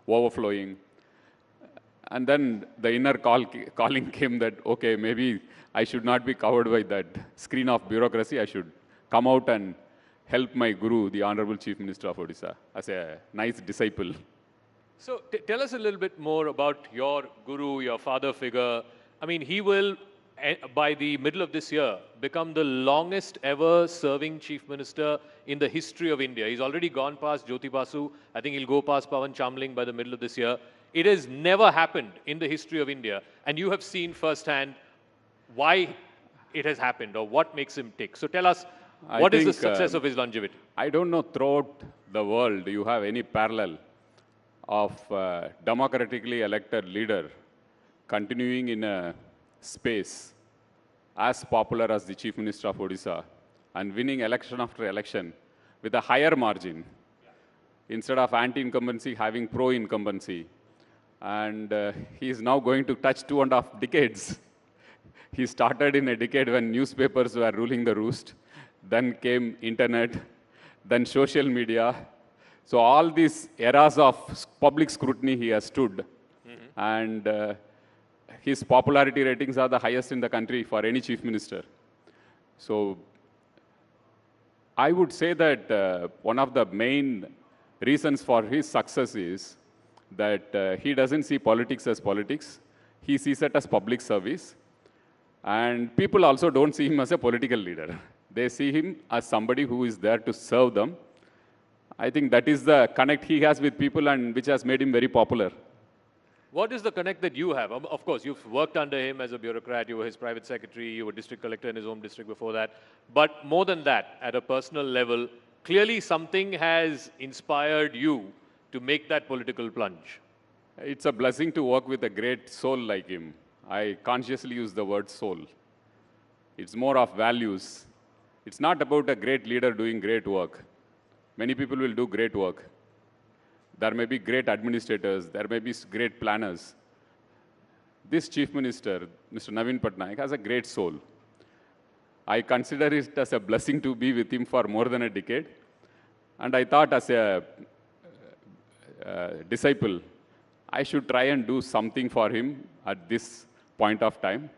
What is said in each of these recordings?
overflowing. And then the inner calling came that, okay, maybe I should not be covered by that screen of bureaucracy. I should come out and help my guru, the Honorable Chief Minister of Odisha, as a nice disciple. So tell us a little bit more about your guru, your father figure. I mean, he will, by the middle of this year, become the longest ever serving chief minister in the history of India. He's already gone past Jyoti Basu. I think he'll go past Pawan Chamling by the middle of this year. It has never happened in the history of India. And you have seen firsthand why it has happened or what makes him tick. So tell us, what is the success of his longevity? I don't know throughout the world you have any parallel of democratically elected leader continuing in a space as popular as the Chief Minister of Odisha and winning election after election with a higher margin instead of anti-incumbency having pro-incumbency. And he is now going to touch 2.5 decades. He started in a decade when newspapers were ruling the roost. Then came internet, then social media. So all these eras of public scrutiny he has stood. And his popularity ratings are the highest in the country for any chief minister. So I would say that one of the main reasons for his success is that he doesn't see politics as politics. He sees it as public service. And people also don't see him as a political leader. They see him as somebody who is there to serve them. I think that is the connect he has with people and which has made him very popular. What is the connect that you have? Of course, you've worked under him as a bureaucrat, you were his private secretary, you were district collector in his home district before that. But more than that, at a personal level, clearly something has inspired you to make that political plunge. It's a blessing to work with a great soul like him. I consciously use the word soul. It's more of values. It's not about a great leader doing great work. Many people will do great work. There may be great administrators, there may be great planners. This Chief Minister, Mr. Naveen Patnaik, has a great soul. I consider it as a blessing to be with him for more than a decade. And I thought as a disciple, I should try and do something for him at this point of time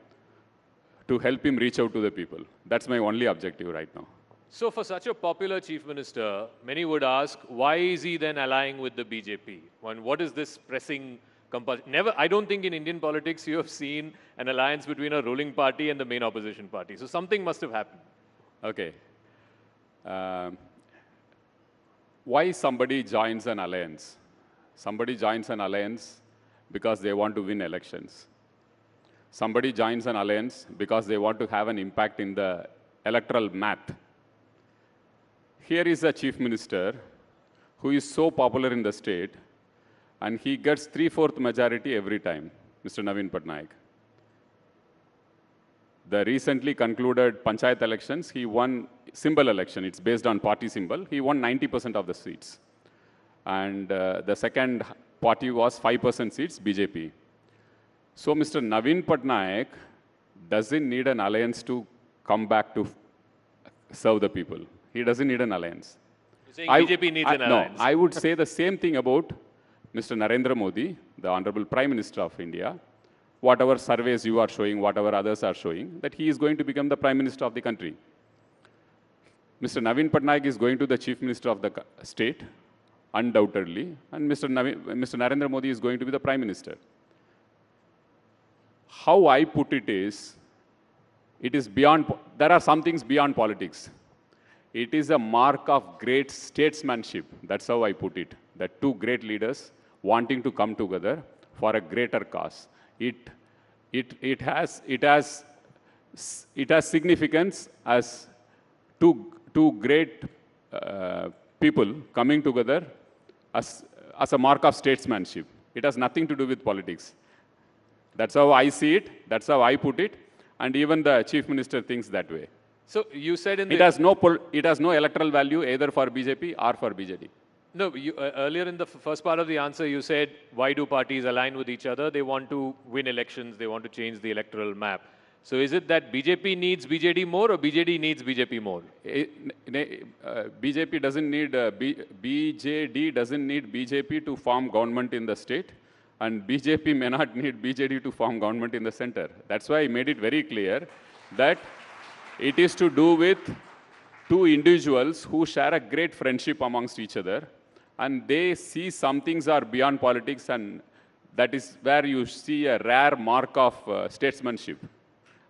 to help him reach out to the people. That's my only objective right now. So for such a popular chief minister, many would ask, why is he then allying with the BJP? What is this pressing compulsion? Never, I don't think in Indian politics you have seen an alliance between a ruling party and the main opposition party. So something must have happened. Okay. Why somebody joins an alliance? Somebody joins an alliance because they want to win elections. Somebody joins an alliance because they want to have an impact in the electoral math. Here is a chief minister who is so popular in the state, and he gets 3/4 majority every time, Mr. Naveen Patnaik. The recently concluded Panchayat elections, he won symbol election. It's based on party symbol. He won 90% of the seats. And the second party was 5% seats, BJP. So Mr. Naveen Patnaik doesn't need an alliance to come back to serve the people. He doesn't need an alliance. You're saying BJP needs an alliance? No, I would say the same thing about Mr. Narendra Modi, the Honorable Prime Minister of India. Whatever surveys you are showing, whatever others are showing, that he is going to become the Prime Minister of the country. Mr. Naveen Patnaik is going to the Chief Minister of the state, undoubtedly, and Mr. Narendra Modi is going to be the Prime Minister. How I put it is beyond, there are some things beyond politics. It is a mark of great statesmanship. That's how I put it. That two great leaders wanting to come together for a greater cause. It has significance as two great people coming together as a mark of statesmanship. It has nothing to do with politics. That's how I see it. That's how I put it. And even the chief minister thinks that way. So you said in the... It has no electoral value either for BJP or for BJD. No, earlier in the first part of the answer, you said, why do parties align with each other? They want to win elections. They want to change the electoral map. So is it that BJP needs BJD more or BJD needs BJP more? BJP doesn't need, BJD doesn't need BJP to form government in the state, and BJP may not need BJD to form government in the center. That's why I made it very clear that it is to do with two individuals who share a great friendship amongst each other, and they see some things are beyond politics, and that is where you see a rare mark of statesmanship.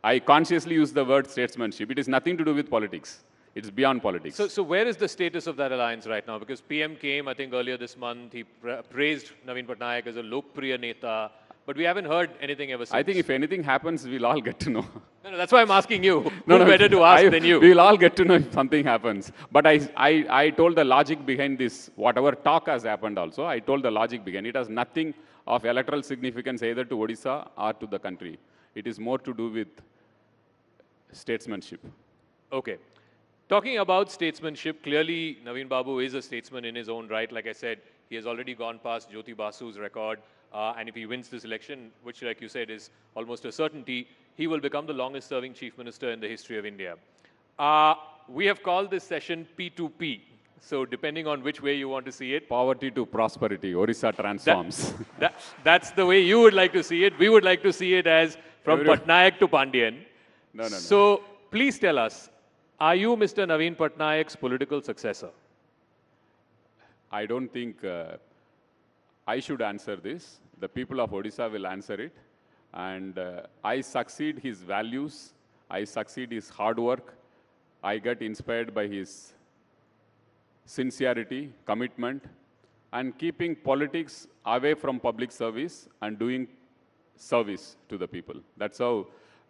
I consciously use the word statesmanship. It is nothing to do with politics. It's beyond politics. So where is the status of that alliance right now? Because PM came, I think, earlier this month. He praised Naveen Patnaik as a Lokpriya Neta, but we haven't heard anything ever since. I think if anything happens, we'll all get to know. No, that's why I'm asking you. Who better to ask than you? We'll all get to know if something happens. But I told the logic behind this, whatever talk has happened also, I told the logic behind it. It has nothing of electoral significance either to Odisha or to the country. It is more to do with statesmanship. Okay. Talking about statesmanship, clearly Naveen Babu is a statesman in his own right. Like I said, he has already gone past Jyoti Basu's record. And if he wins this election, which like you said is almost a certainty, he will become the longest serving chief minister in the history of India. We have called this session P2P. So depending on which way you want to see it. Poverty to prosperity, Odisha transforms. That's the way you would like to see it. We would like to see it as from Patnaik to Pandian. No. So please tell us, are you Mr. Naveen Patnaik's political successor? I don't think I should answer this. The people of Odisha will answer it. And I succeed his values. I succeed his hard work. I get inspired by his sincerity, commitment, and keeping politics away from public service and doing service to the people. That's how,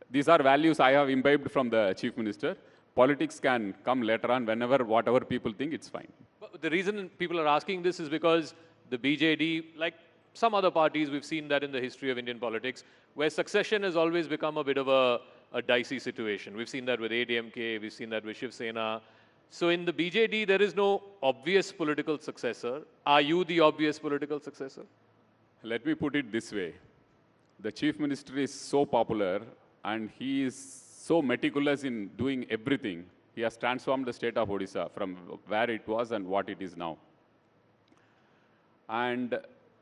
these are values I have imbibed from the Chief Minister. Politics can come later on whenever, whatever people think, it's fine. But the reason people are asking this is because the BJD, like some other parties, we've seen that in the history of Indian politics, where succession has always become a bit of a dicey situation. We've seen that with ADMK, we've seen that with Shiv Sena. So in the BJD, there is no obvious political successor. Are you the obvious political successor? Let me put it this way. The Chief Minister is so popular and he is so meticulous in doing everything. He has transformed the state of Odisha from where it was and what it is now. And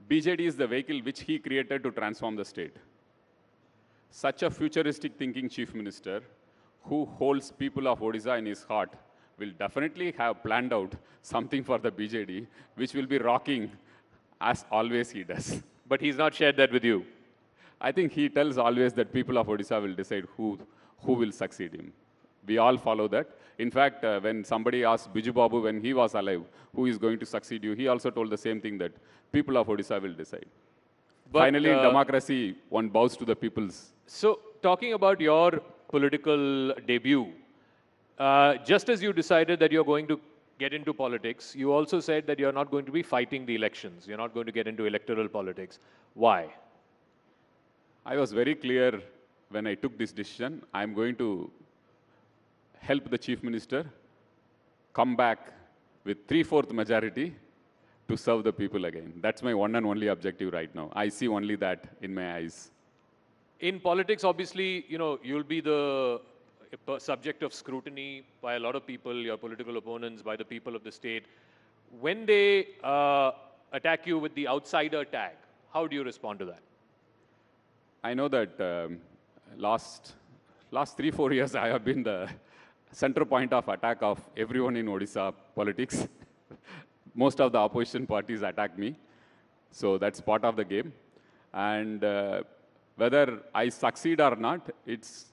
BJD is the vehicle which he created to transform the state. Such a futuristic thinking Chief Minister who holds people of Odisha in his heart will definitely have planned out something for the BJD, which will be rocking as always he does. But he's not shared that with you. I think he tells always that people of Odisha will decide who will succeed him. We all follow that. In fact, when somebody asked Biju Babu when he was alive, who is going to succeed you, he also told the same thing, that people of Odisha will decide. But, finally, in democracy, one bows to the people's. So, talking about your political debut, just as you decided that you're going to get into politics, you also said that you're not going to be fighting the elections. You're not going to get into electoral politics. Why? I was very clear when I took this decision. I'm going to help the Chief Minister come back with 3/4 majority to serve the people again. That's my one and only objective right now. I see only that in my eyes. In politics, obviously, you'll be the subject of scrutiny by a lot of people, your political opponents, by the people of the state. When they attack you with the outsider tag, how do you respond to that? I know that last 3-4 years I have been the center point of attack of everyone in Odisha politics. Most of the opposition parties attack me. So that's part of the game. And whether I succeed or not, it's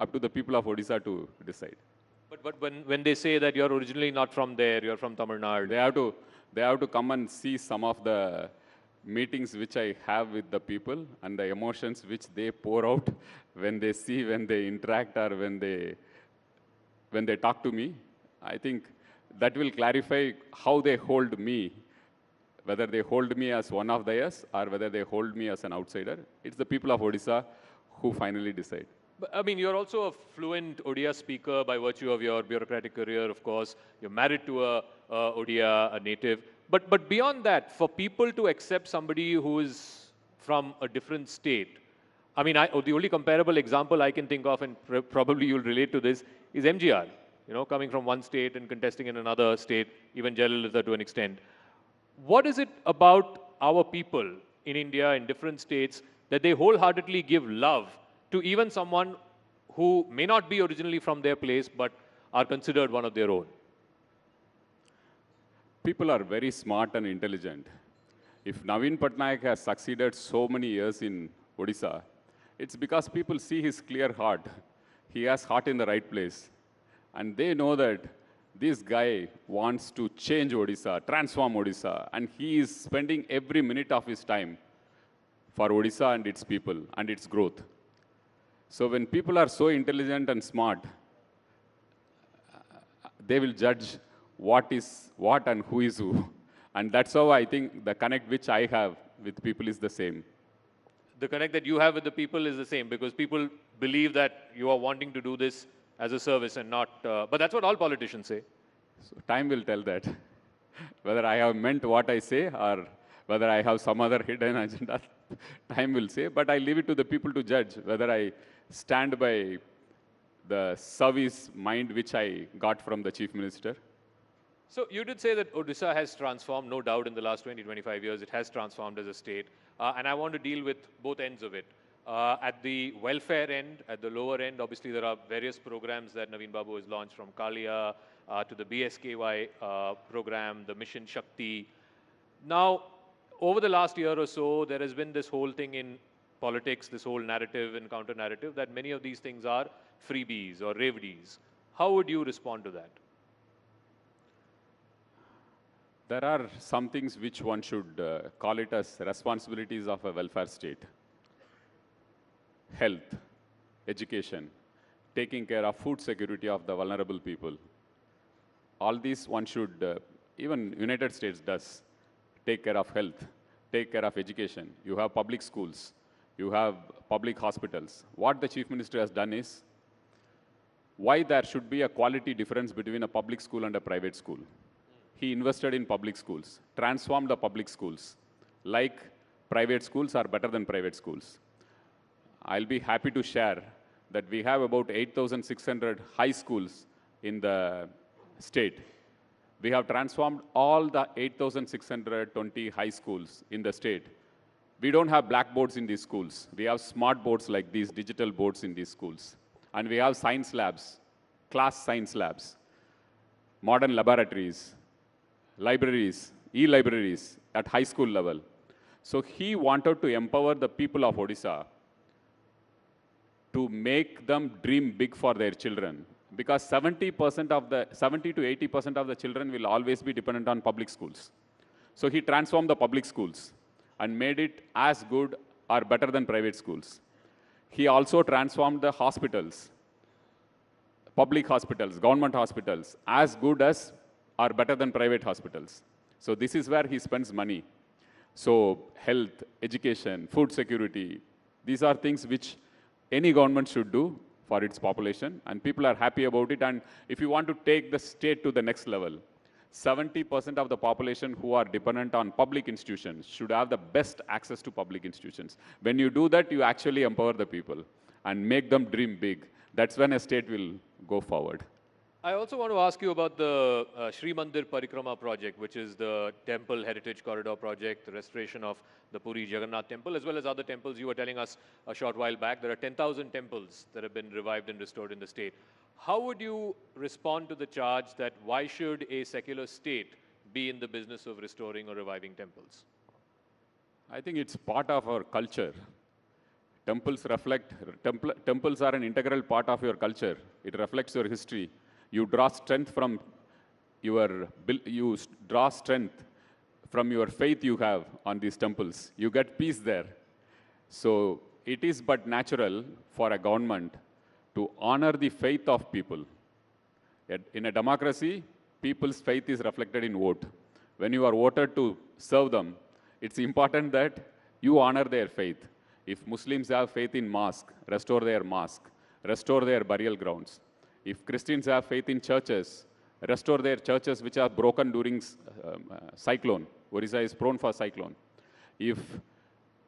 up to the people of Odisha to decide. But when they say that you're originally not from there, you're from Tamil Nadu. They have to come and see some of the meetings which I have with the people and the emotions which they pour out when they see, when they interact, or when they talk to me. I think that will clarify how they hold me, whether they hold me as one of theirs or whether they hold me as an outsider. It's the people of Odisha who finally decide. But, I mean, you're also a fluent Odia speaker by virtue of your bureaucratic career, of course. You're married to a Odia, a native. But beyond that, for people to accept somebody who is from a different state, I mean, the only comparable example I can think of, and probably you'll relate to this, is MGR. You know, coming from one state and contesting in another state, even Jayalalitha to an extent. What is it about our people in India, in different states, that they wholeheartedly give love to even someone who may not be originally from their place, but are considered one of their own? People are very smart and intelligent. If Naveen Patnaik has succeeded so many years in Odisha, it's because people see his clear heart. He has heart in the right place. And they know that this guy wants to change Odisha, transform Odisha, and he is spending every minute of his time for Odisha and its people and its growth. So when people are so intelligent and smart, they will judge what is what and who is who. And that's how I think the connect which I have with people is the same. The connect that you have with the people is the same, because people believe that you are wanting to do this as a service and not, but that's what all politicians say. So time will tell that, whether I have meant what I say or whether I have some other hidden agenda, time will say, but I leave it to the people to judge whether I stand by the service mind which I got from the Chief Minister. So you did say that Odisha has transformed, no doubt in the last 20, 25 years, it has transformed as a state. And I want to deal with both ends of it. At the welfare end, at the lower end, obviously there are various programs that Naveen Babu has launched, from Kalia to the BSKY program, the Mission Shakti. Now, over the last year or so, there has been this whole thing in politics, this whole narrative and counter-narrative, that many of these things are freebies or reveries. How would you respond to that? There are some things which one should call it as responsibilities of a welfare state. Health, education, taking care of food security of the vulnerable people. All these one should, even United States does, take care of health, take care of education. You have public schools, you have public hospitals. What the Chief Minister has done is, why there should be a quality difference between a public school and a private school. He invested in public schools, transformed the public schools, like private schools are better than private schools. I'll be happy to share that we have about 8,600 high schools in the state. We have transformed all the 8,620 high schools in the state. We don't have blackboards in these schools. We have smart boards like these, digital boards in these schools. And we have science labs, class science labs, modern laboratories, libraries, e-libraries at high school level. So he wanted to empower the people of Odisha to make them dream big for their children, because 70 to 80% of the children will always be dependent on public schools. So he transformed the public schools and made it as good or better than private schools. He also transformed the hospitals, public hospitals, government hospitals, as good as or better than private hospitals. So this is where he spends money. So health, education, food security, these are things which any government should do for its population, and people are happy about it. And if you want to take the state to the next level, 70% of the population who are dependent on public institutions should have the best access to public institutions. When you do that, you actually empower the people and make them dream big. That's when a state will go forward. I also want to ask you about the Sri Mandir Parikrama project, which is the Temple Heritage Corridor project, the restoration of the Puri Jagannath Temple, as well as other temples. You were telling us a short while back, there are 10,000 temples that have been revived and restored in the state. How would you respond to the charge that why should a secular state be in the business of restoring or reviving temples? I think it's part of our culture. Temples temples are an integral part of your culture. It reflects your history. You draw strength from your faith you have on these temples. You get peace there. So it is but natural for a government to honor the faith of people. In a democracy, people's faith is reflected in vote. When you are voted to serve them, it's important that you honor their faith. If Muslims have faith in mosque, restore their mosque, restore their burial grounds. If Christians have faith in churches, restore their churches which are broken during cyclone. Odisha is prone for cyclone. If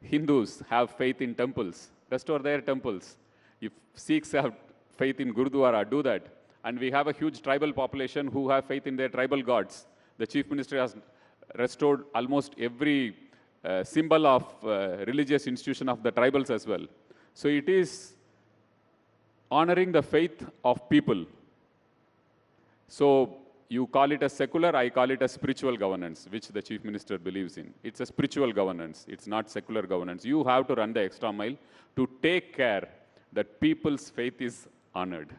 Hindus have faith in temples, restore their temples. If Sikhs have faith in Gurudwara, do that. And we have a huge tribal population who have faith in their tribal gods. The Chief Minister has restored almost every symbol of religious institution of the tribals as well. So it is honoring the faith of people. So you call it a secular, I call it a spiritual governance, which the Chief Minister believes in. It's a spiritual governance. It's not secular governance. You have to run the extra mile to take care that people's faith is honored.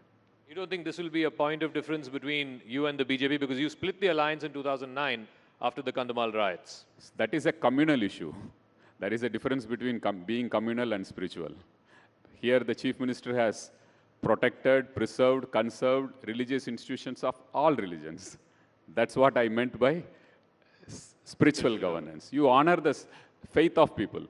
You don't think this will be a point of difference between you and the BJP because you split the alliance in 2009 after the Kandhamal riots? That is a communal issue. There is a difference between being communal and spiritual. Here the Chief Minister has protected, preserved, conserved religious institutions of all religions. That's what I meant by spiritual governance. You honor the faith of people.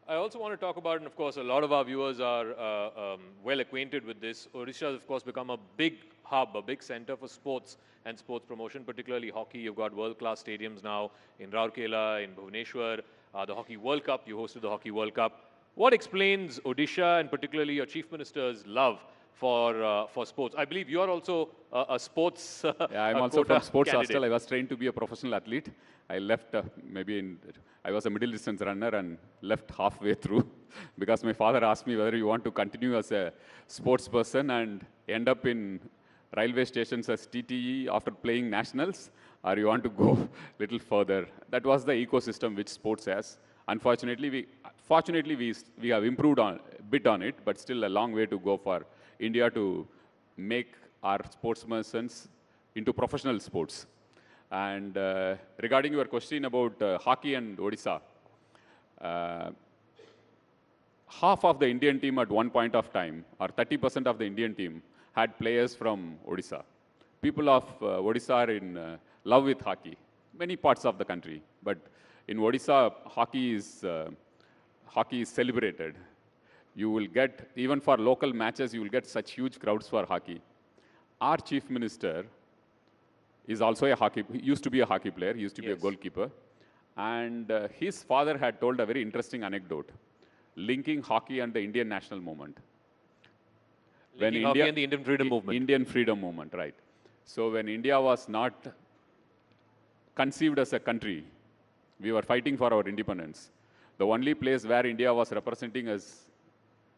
I also want to talk about, and of course, a lot of our viewers are well acquainted with this. Odisha has, of course, become a big hub, a big center for sports and sports promotion, particularly hockey. You've got world-class stadiums now in Rourkela, in Bhubaneswar, the Hockey World Cup. You hosted the Hockey World Cup. What explains Odisha and particularly your Chief Minister's love for sports? I believe you are also a sports Yeah, I'm also from sports candidate. hostel. I was trained to be a professional athlete. I left I was a middle distance runner and left halfway through because my father asked me whether you want to continue as a sports person and end up in railway stations as TTE after playing nationals, or you want to go a little further. That was the ecosystem which sports has. Unfortunately, fortunately, we have improved a bit on it, but still a long way to go for India to make our sportsmen into professional sports. And regarding your question about hockey and Odisha, half of the Indian team at one point of time, or 30% of the Indian team, had players from Odisha. People of Odisha are in love with hockey, many parts of the country. But in Odisha, hockey is celebrated. You will get, even for local matches, you will get such huge crowds for hockey. Our Chief Minister is also he used to be a hockey player, he used to be a goalkeeper. And his father had told a very interesting anecdote, linking hockey and the Indian national movement. Linking hockey and the Indian freedom movement. Indian freedom movement, right. So when India was not conceived as a country, we were fighting for our independence. The only place where India was representing as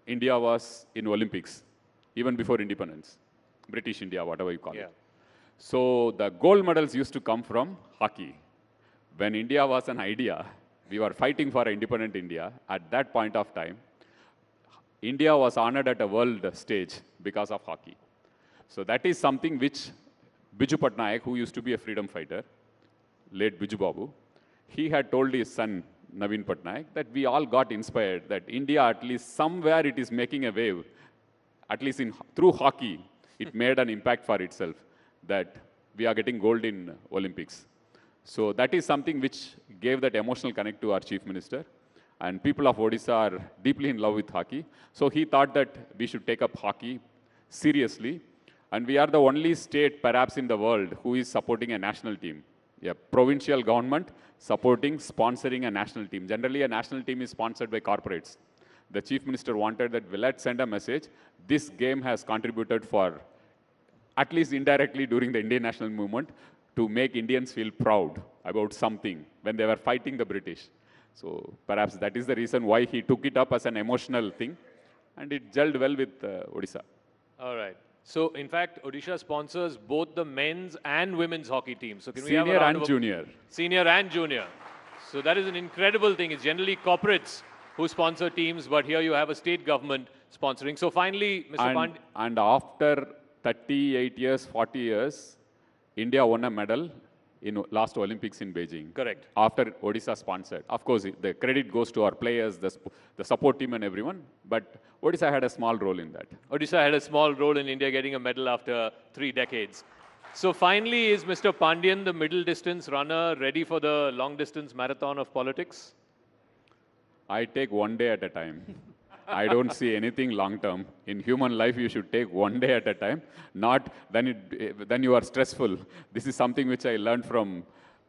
India was in Olympics, even before independence. British India, whatever you call it. So the gold medals used to come from hockey. When India was an idea, we were fighting for independent India. At that point of time, India was honored at a world stage because of hockey. So that is something which Biju Patnaik, who used to be a freedom fighter, late Biju Babu, he had told his son, Naveen Patnaik, that we all got inspired, that India, at least somewhere it is making a wave, at least through hockey, it made an impact for itself, that we are getting gold in Olympics. So that is something which gave that emotional connect to our Chief Minister. And people of Odisha are deeply in love with hockey. So he thought that we should take up hockey seriously. And we are the only state, perhaps in the world, who is supporting a national team. A provincial government supporting, sponsoring a national team. Generally, a national team is sponsored by corporates. The Chief Minister wanted that, well, let's send a message. This game has contributed for, at least indirectly during the Indian national movement, to make Indians feel proud about something when they were fighting the British. So perhaps that is the reason why he took it up as an emotional thing, and it gelled well with Odisha. All right. So, in fact, Odisha sponsors both the men's and women's hockey teams. So, can we Senior have a round and of junior. Senior and junior. So, that is an incredible thing. It's generally corporates who sponsor teams, but here you have a state government sponsoring. So, finally, Mr. Pandian. And after 38 years, 40 years, India won a medal in last Olympics in Beijing. Correct. After Odisha sponsored. Of course, the credit goes to our players, the support team and everyone, but Odisha had a small role in that. Odisha had a small role in India getting a medal after 3 decades. So finally, is Mr. Pandian, the middle distance runner, ready for the long distance marathon of politics? I take one day at a time. I don't see anything long term. In human life, you should take one day at a time, not then you are stressful. This is something which I learned from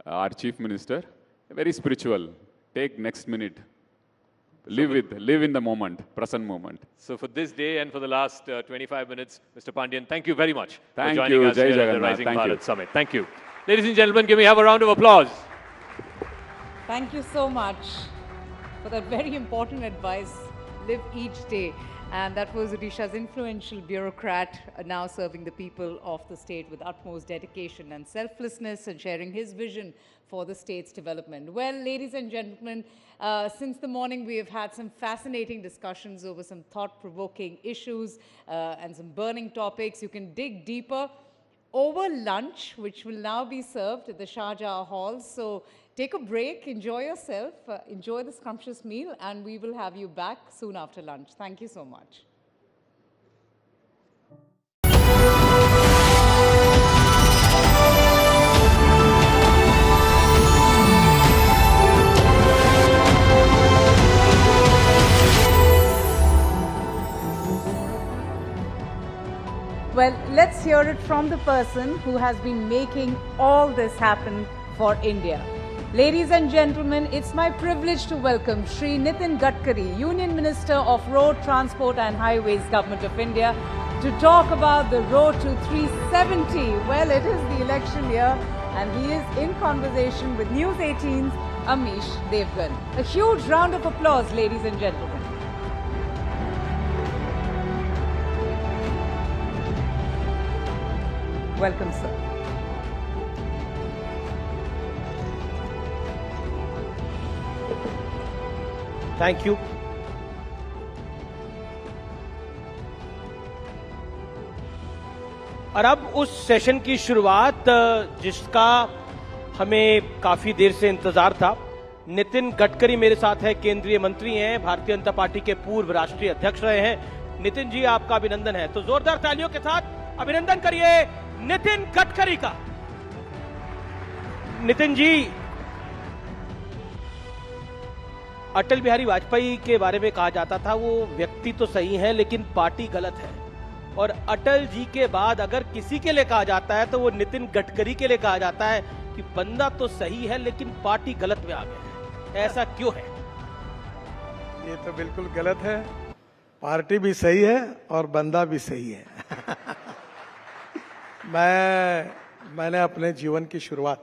our Chief Minister. Very spiritual. Take next minute. live in the moment, present moment. So for this day and for the last 25 minutes, Mr. Pandian, thank you very much Thank for joining you, us Jai here at the Jagannath. Rising Thank Bharat you. Summit. Thank you. Ladies and gentlemen, can we have a round of applause? Thank you so much for that very important advice. Live each day. And that was Odisha's influential bureaucrat, now serving the people of the state with utmost dedication and selflessness and sharing his vision for the state's development. Well, ladies and gentlemen, since the morning we have had some fascinating discussions over some thought-provoking issues and some burning topics. You can dig deeper over lunch, which will now be served at the Shah Jahan Hall. So take a break, enjoy yourself, enjoy the scrumptious meal, and we will have you back soon after lunch. Thank you so much. Well, let's hear it from the person who has been making all this happen for India. Ladies and gentlemen, it's my privilege to welcome Shri Nitin Gadkari, Union Minister of Road Transport and Highways, Government of India, to talk about the road to 370. Well, it is the election year and he is in conversation with News 18's Amish Devgan. A huge round of applause, ladies and gentlemen. Welcome, sir. Thank you. और अब उस session की शुरुआत जिसका हमें काफी देर से इंतजार था। नितिन गडकरी मेरे साथ है, केंद्रीय मंत्री हैं, भारतीय जनता पार्टी के पूर्व राष्ट्रीय अध्यक्ष रहे हैं। नितिन जी, आपका अभिनंदन है, तो जोरदार तालियों के साथ अभिनंदन करिए नितिन गडकरी का। नितिन जी, अटल बिहारी वाजपेयी के बारे में कहा जाता था वो व्यक्ति तो सही है लेकिन पार्टी गलत है, और अटल जी के बाद अगर किसी के लिए कहा जाता है तो वो नितिन गडकरी के लिए कहा जाता है कि बंदा तो सही है लेकिन पार्टी गलत में आ गया है। ऐसा क्यों है? ये तो बिल्कुल गलत है। पार्टी भी सही है और बंदा भी सही है। मैंने अपने जीवन की शुरुआत